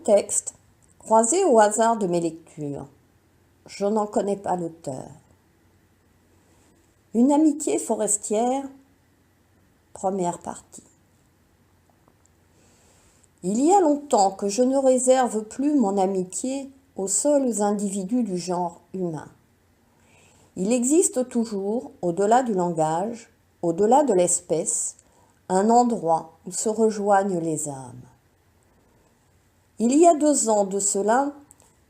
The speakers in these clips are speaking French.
texte, croisé au hasard de mes lectures. Je n'en connais pas l'auteur. Une amitié forestière, première partie. Il y a longtemps que je ne réserve plus mon amitié aux seuls individus du genre humain. Il existe toujours, au-delà du langage, au-delà de l'espèce, un endroit où se rejoignent les âmes. Il y a 2 ans de cela,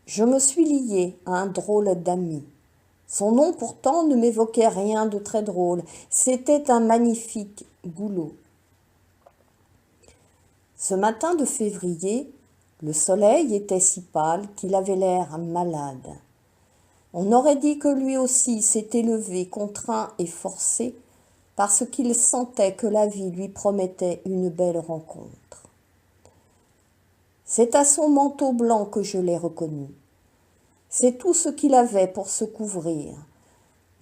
je me suis liée à un drôle d'ami. Son nom pourtant ne m'évoquait rien de très drôle, c'était un magnifique goulot. Ce matin de février, le soleil était si pâle qu'il avait l'air malade. On aurait dit que lui aussi s'était levé contraint et forcé parce qu'il sentait que la vie lui promettait une belle rencontre. C'est à son manteau blanc que je l'ai reconnu. C'est tout ce qu'il avait pour se couvrir,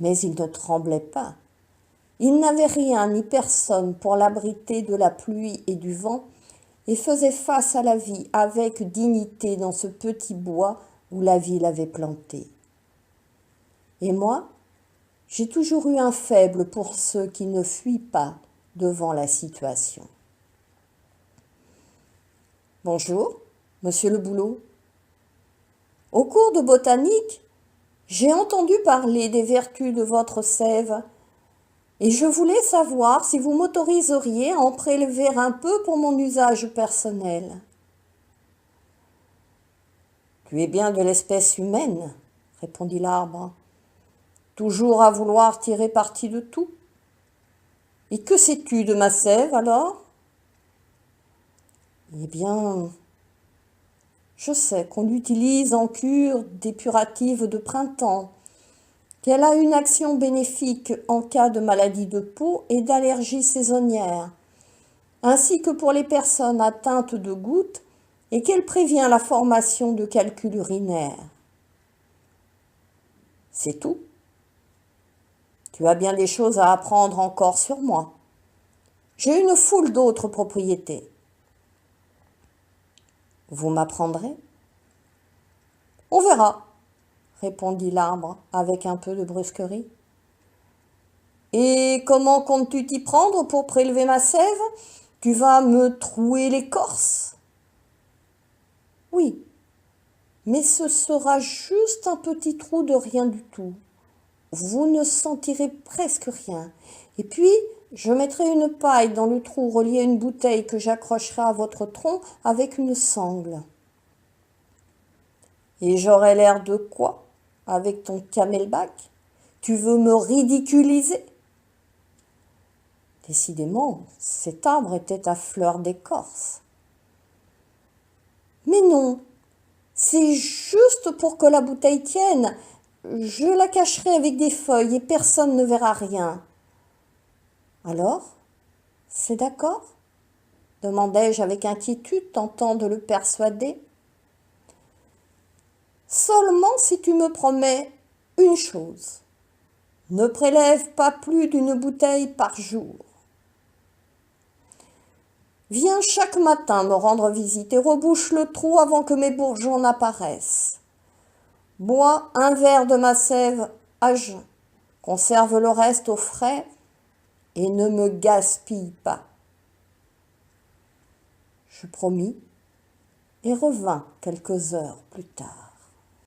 mais il ne tremblait pas. Il n'avait rien ni personne pour l'abriter de la pluie et du vent et faisait face à la vie avec dignité dans ce petit bois où la vie l'avait planté. Et moi, j'ai toujours eu un faible pour ceux qui ne fuient pas devant la situation. Bonjour, monsieur le Boulot. Au cours de botanique, j'ai entendu parler des vertus de votre sève et je voulais savoir si vous m'autoriseriez à en prélever un peu pour mon usage personnel. Tu es bien de l'espèce humaine, répondit l'arbre, toujours à vouloir tirer parti de tout. Et que sais-tu de ma sève alors ? Eh bien, je sais qu'on l'utilise en cure dépurative de printemps, qu'elle a une action bénéfique en cas de maladie de peau et d'allergie saisonnière, ainsi que pour les personnes atteintes de gouttes et qu'elle prévient la formation de calculs urinaires. C'est tout. Tu as bien des choses à apprendre encore sur moi. J'ai une foule d'autres propriétés. Vous m'apprendrez ? On verra, répondit l'arbre avec un peu de brusquerie. Et comment comptes-tu t'y prendre pour prélever ma sève ? Tu vas me trouer l'écorce ? Oui, mais ce sera juste un petit trou de rien du tout. Vous ne sentirez presque rien. Et puis, je mettrai une paille dans le trou relié à une bouteille que j'accrocherai à votre tronc avec une sangle. Et j'aurai l'air de quoi, avec ton camelback ? Tu veux me ridiculiser ? Décidément, cet arbre était à fleur d'écorce. Mais non, c'est juste pour que la bouteille tienne. Je la cacherai avec des feuilles et personne ne verra rien. Alors, c'est d'accord ? Demandai-je avec inquiétude, tentant de le persuader. Seulement si tu me promets une chose. Ne prélève pas plus d'une bouteille par jour. Viens chaque matin me rendre visite et rebouche le trou avant que mes bourgeons n'apparaissent. Bois un verre de ma sève à jeun. Conserve le reste au frais et ne me gaspille pas. Je promis et revins quelques heures plus tard.